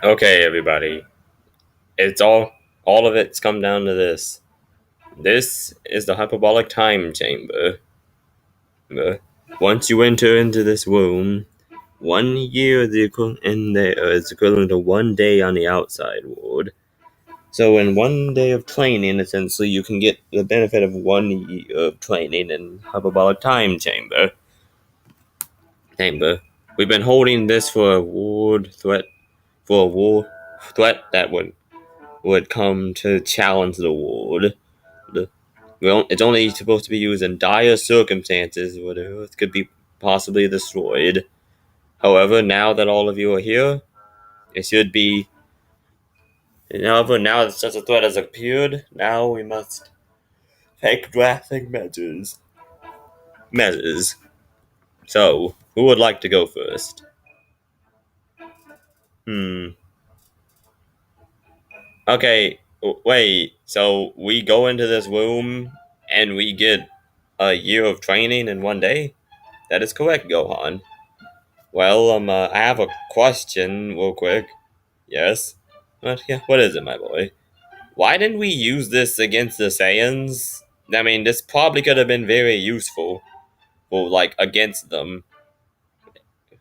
Okay, everybody. It's all of it's come down to this. This is the hyperbolic time chamber. Uh, Once you enter into this room, 1 year in there is equivalent to 1 day on the outside world. So in 1 day of training, essentially, you can get the benefit of 1 year of training in hyperbolic time chamber. We've been holding this for a war threat that would come to challenge the world. It's only supposed to be used in dire circumstances where the Earth could be possibly destroyed. However, now that all of you are here, it should be. However, now that such a threat has appeared, now we must take drastic measures. Measures. So, who would like to go first? Hmm. Okay. Wait. So we go into this room and we get a year of training in 1 day? That is correct, Gohan. Well, I have a question, real quick. Yes. What is it, my boy? Why didn't we use this against the Saiyans? I mean, this probably could have been very useful, well, like against them.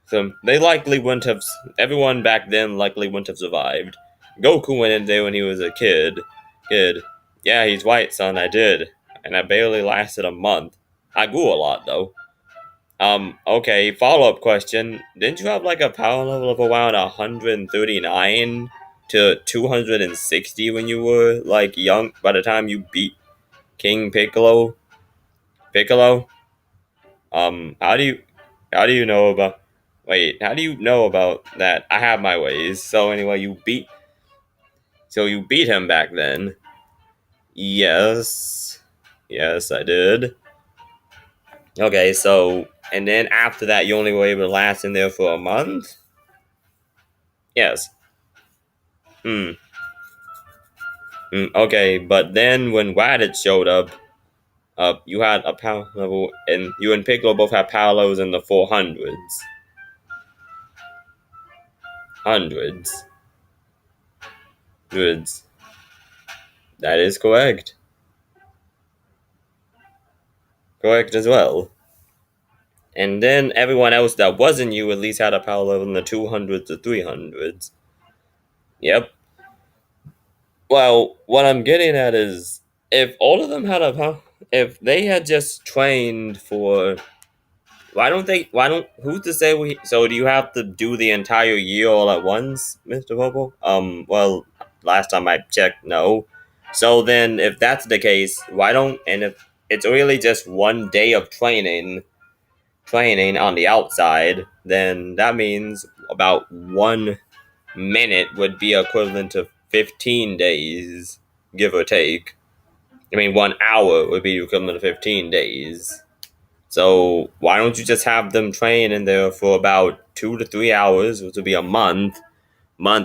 So they likely wouldn't have. Everyone back then likely wouldn't have survived. Goku went in there when he was a kid. Kid. Yeah, he's white, son. I did, and I barely lasted a month. I grew a lot though. Okay, follow up question. Didn't you have like a power level of around 139 to 260 when you were like young by the time you beat King Piccolo? Piccolo? How do you know about how do you know about that? I have my ways. So anyway, you beat him back then. Yes. Yes, I did. Okay, so and then after that you only were able to last in there for a month? Yes. Hmm. Okay, but then when Raditz showed up, you had a power level, and you and Piccolo both had power levels in the 400s. Hundreds. Goods. That is correct. Correct as well. And then everyone else that wasn't you at least had a power level in the 200s to 300s. Yep. Well, what I'm getting at is if all of them had a power, if they had just trained for why don't who's to say we so do you have to do the entire year all at once, Mr. Popo? Well, last time I checked, no. So then if that's the case, why don't and if it's really just 1 day of training on the outside, then that means about 1 minute would be equivalent to 15 days, give or take. I mean 1 hour would be equivalent to 15 days. So why don't you just have them train in there for about 2 to 3 hours, which would be a month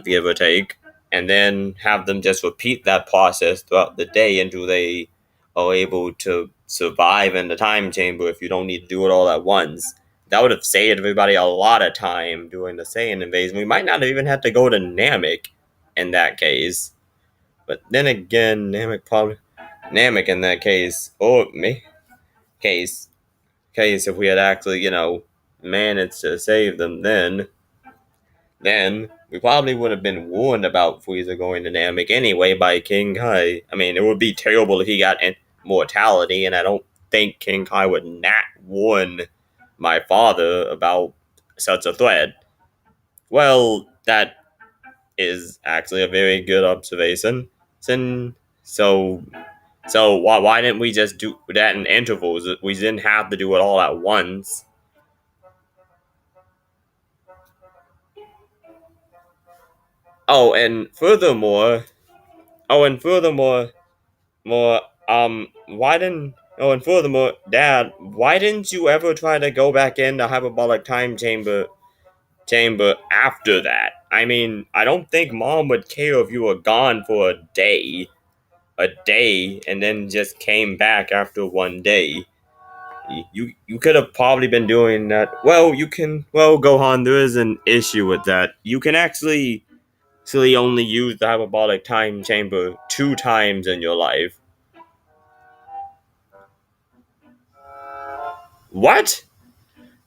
give or take, and then have them just repeat that process throughout the day until they are able to survive in the time chamber if you don't need to do it all at once. That would have saved everybody a lot of time during the Saiyan invasion. We might not have even had to go to Namek in that case. But then again, Namek in that case, or me case if we had actually, managed to save them then we probably would have been warned about Frieza going to Namek anyway by King Kai. I mean, it would be terrible if he got mortality, and I don't think King Kai would not warn my father about such a threat. Well, that is actually a very good observation. So, so, so why didn't we just do that in intervals? We didn't have to do it all at once. Oh, and furthermore, more why didn't oh and furthermore, Dad, why didn't you ever try to go back in the hyperbolic time chamber after that? I mean, I don't think Mom would care if you were gone for a day, and then just came back after 1 day. You could have probably been doing that. Well, you can. Well, Gohan, there is an issue with that. You can actually actually only use the hyperbolic time chamber 2 times in your life. What?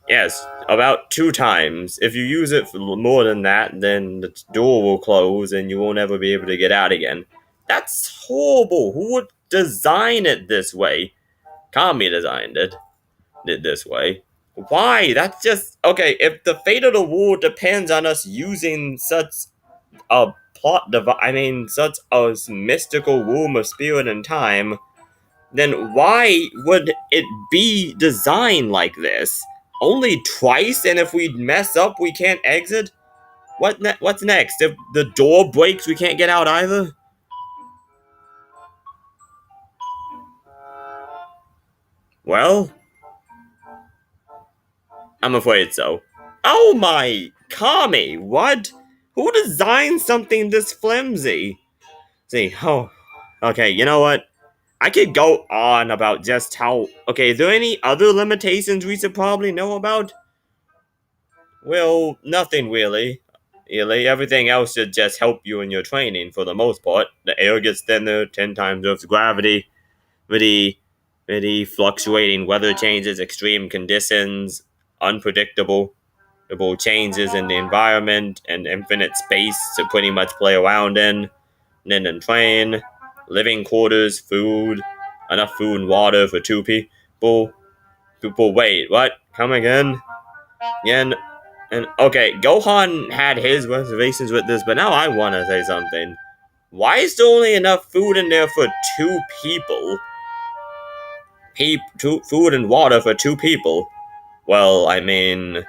Yes, about 2 times. If you use it for more than that, then the door will close and you won't ever be able to get out again. That's horrible. Who would design it this way? Kami designed it this way. Why? That's just okay. If the fate of the world depends on us using such a such a mystical womb of spirit and time, then why would it be designed like this? Only twice, and if we mess up, we can't exit? What's next? If the door breaks, we can't get out either? Well, I'm afraid so. Oh my Kami, what? Who designed something this flimsy? See, oh, okay, you know what? I could go on about just how. Okay, is there any other limitations we should probably know about? Well, nothing really. Really, everything else should just help you in your training for the most part. The air gets thinner, 10 times Earth's gravity, very fluctuating weather changes, extreme conditions, unpredictable changes in the environment, and infinite space to pretty much play around in. And then train, living quarters, food, enough food and water for 2 people. Wait, what? Come again? Again? And okay, Gohan had his reservations with this, but now I want to say something. Why is there only enough food in there for 2 people? Food and water for 2 people. Well, I in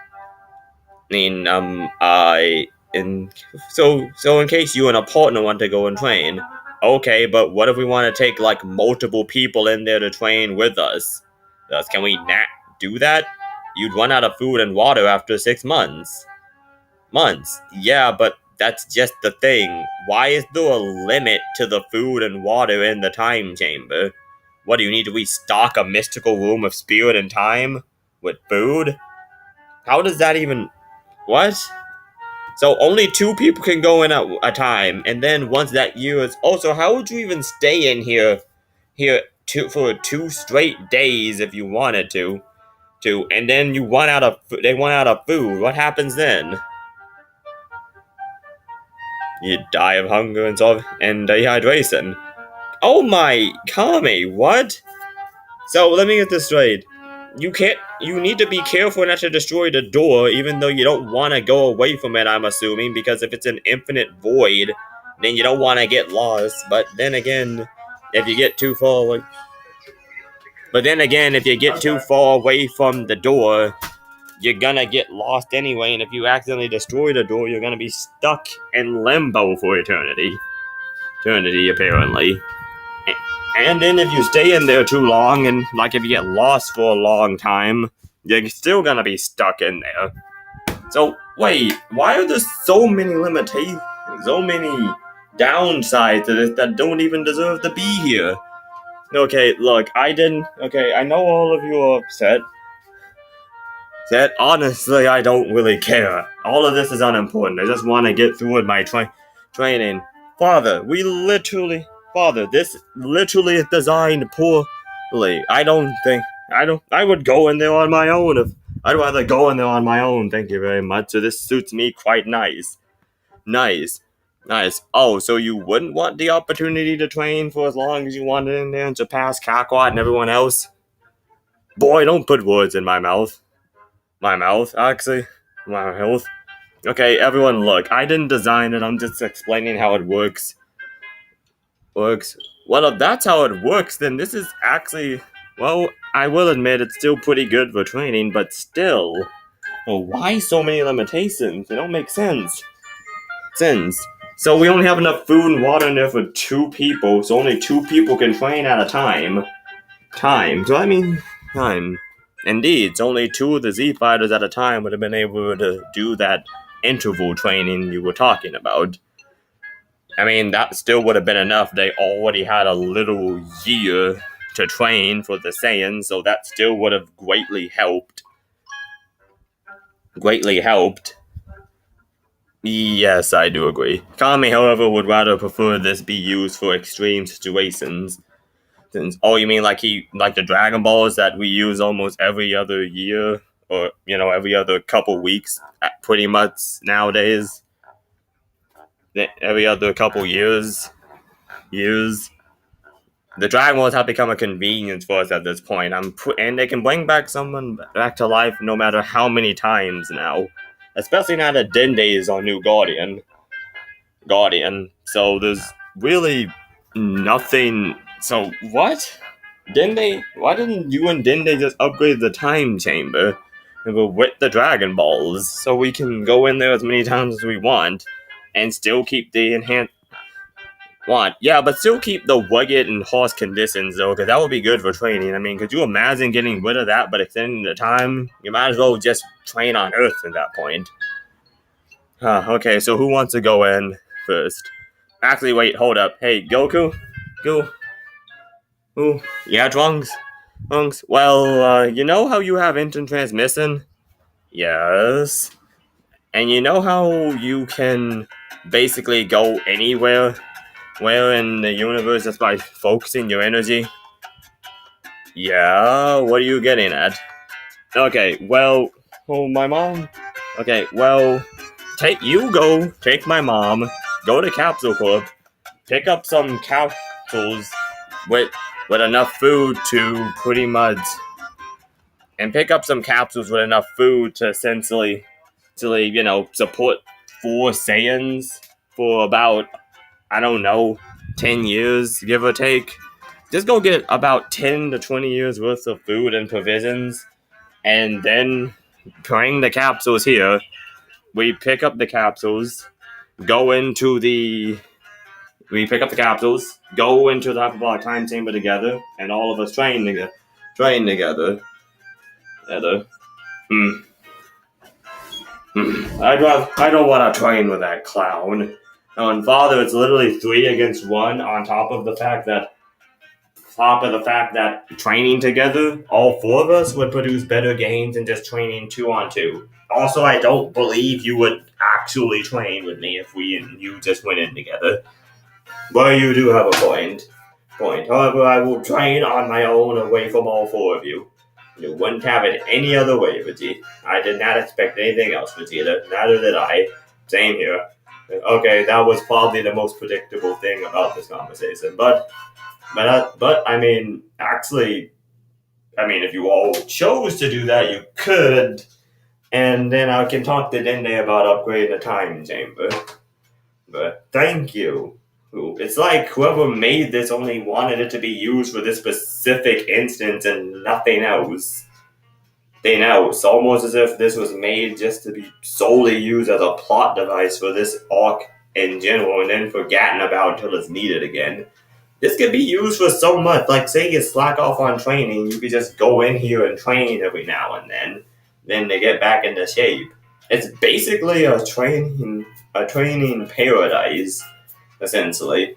so in case you and a partner want to go and train, okay, but what if we want to take like multiple people in there to train with us? Can we not do that? You'd run out of food and water after 6 months. Yeah, but that's just the thing. Why is there a limit to the food and water in the time chamber? What do you need to restock a mystical room of spirit and time with food? How does that even. What? So only 2 people can go in at a time, and then once that year is. Also, how would you even stay in for 2 straight days if you wanted to? And then they run out of food. What happens then? You die of hunger and dehydration. Oh my Kami, what? So let me get this straight. You need to be careful not to destroy the door, even though you don't want to go away from it, I'm assuming, because if it's an infinite void, then you don't want to get lost. But then again, if you get too far away. But then again, if you get too far away from the door, you're gonna get lost anyway, and if you accidentally destroy the door, you're gonna be stuck in limbo for eternity. Eternity, apparently. And then if you stay in there too long, and like if you get lost for a long time, you're still gonna be stuck in there. So, wait, why are there so many limitations, so many downsides to this that don't even deserve to be here? Okay, look, I know all of you are upset. Honestly, I don't really care. All of this is unimportant. I just want to get through with my training. Father, this literally is designed poorly. I would go in there on my own I'd rather go in there on my own, thank you very much. So this suits me quite nice. Nice. Oh, so you wouldn't want the opportunity to train for as long as you wanted in there and surpass Kakarot and everyone else? Boy, don't put words in my mouth. My mouth. Okay, everyone, look. I didn't design it. I'm just explaining how it works. Well, if that's how it works, then this is actually. Well, I will admit it's still pretty good for training, but still. Well, why so many limitations? They don't make sense. So we only have enough food and water in there for 2 people, so only 2 people can train at a time. Time. Indeed, only 2 of the Z fighters at a time would have been able to do that interval training you were talking about. That still would have been enough. They already had a little year to train for the Saiyans, so that still would have greatly helped. Yes, I do agree. Kami, however, would rather prefer this be used for extreme situations. Since, oh, you mean like the Dragon Balls that we use almost every other year, or every other couple weeks, pretty much nowadays. Every other couple years. The Dragon Balls have become a convenience for us at this point. And they can bring back someone back to life no matter how many times now, especially now that Dende is our new guardian. So there's really nothing. So what? Dende? Why didn't you and Dende just upgrade the time chamber with the Dragon Balls so we can go in there as many times as we want and still keep the enhanced want? Yeah, but still keep the rugged and horse conditions though, because that would be good for training. I mean, could you imagine getting rid of that but extending the time? You might as well just train on Earth at that point. Okay, so who wants to go in first? Actually, wait, hold up. Hey, Goku? Go. Who? Yeah, Trunks? Trunks? Well, you know how you have instant transmission? Yes. And you know how you can basically go anywhere where in the universe just by focusing your energy? Yeah, what are you getting at? Okay, well, oh, my mom? Okay, well, take my mom, go to Capsule Corp, pick up some capsules with enough food to pretty much, and pick up some capsules with enough food to essentially, support 4 Saiyans for about, I don't know, 10 years, give or take. Just go get about 10 to 20 years worth of food and provisions, and then bring the capsules here. We pick up the capsules, go into the We pick up the capsules, go into the Hyperbolic time chamber together, and all of us train together. Train together. Hmm. I don't want to train with that clown. On Father, it's literally 3 against 1. On top of the fact that training together, all 4 of us would produce better games than just training 2-on-2. Also, I don't believe you would actually train with me if we and you just went in together. But you do have a point. However, I will train on my own away from all 4 of you. You wouldn't have it any other way, Vegeta. I did not expect anything else, Vegeta. Neither did I. Same here. Okay, that was probably the most predictable thing about this conversation. But I mean, actually, if you all chose to do that, you could. And then I can talk to Dende about upgrading the time chamber. But thank you. It's like whoever made this only wanted it to be used for this specific instance and nothing else. It's almost as if this was made just to be solely used as a plot device for this arc in general and then forgotten about until it's needed again. This could be used for so much. Like, say you slack off on training, you could just go in here and train every now and then to get back into shape. It's basically a training paradise, essentially.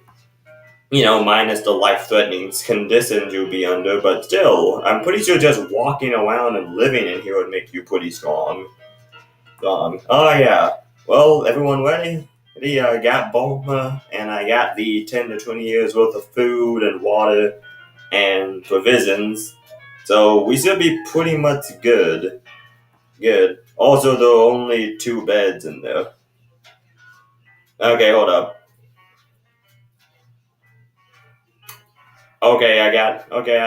Minus the life-threatening conditions you'd be under, but still, I'm pretty sure just walking around and living in here would make you pretty strong. Oh yeah. Well, everyone ready? I got Bulma, and I got the 10 to 20 years worth of food and water and provisions. So we should be pretty much good. Good. Also, there are only 2 beds in there. Okay, hold up. Okay, I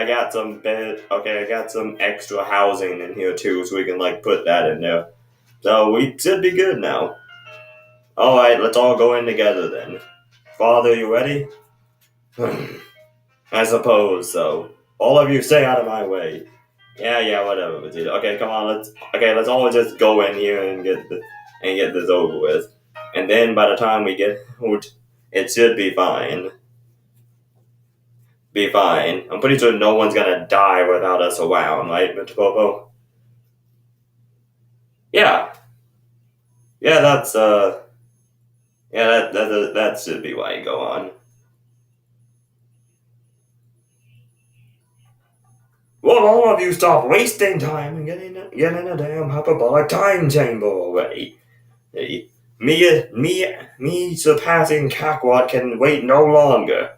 got some bed. Okay, I got some extra housing in here too, so we can put that in there. So we should be good now. All right, let's all go in together then. Father, you ready? I suppose so. All of you, stay out of my way. Yeah, whatever, Vegeta. Okay, come on, let's all just go in here and get this over with. And then by the time we get out, it should be fine. Be fine. I'm pretty sure no one's gonna die without us around, right, Mr. Popo? Yeah. Yeah, that should be why you go on. Well, all of you stop wasting time and get in a damn hyperbolic time chamber already. Hey, Me surpassing Kakarot can wait no longer.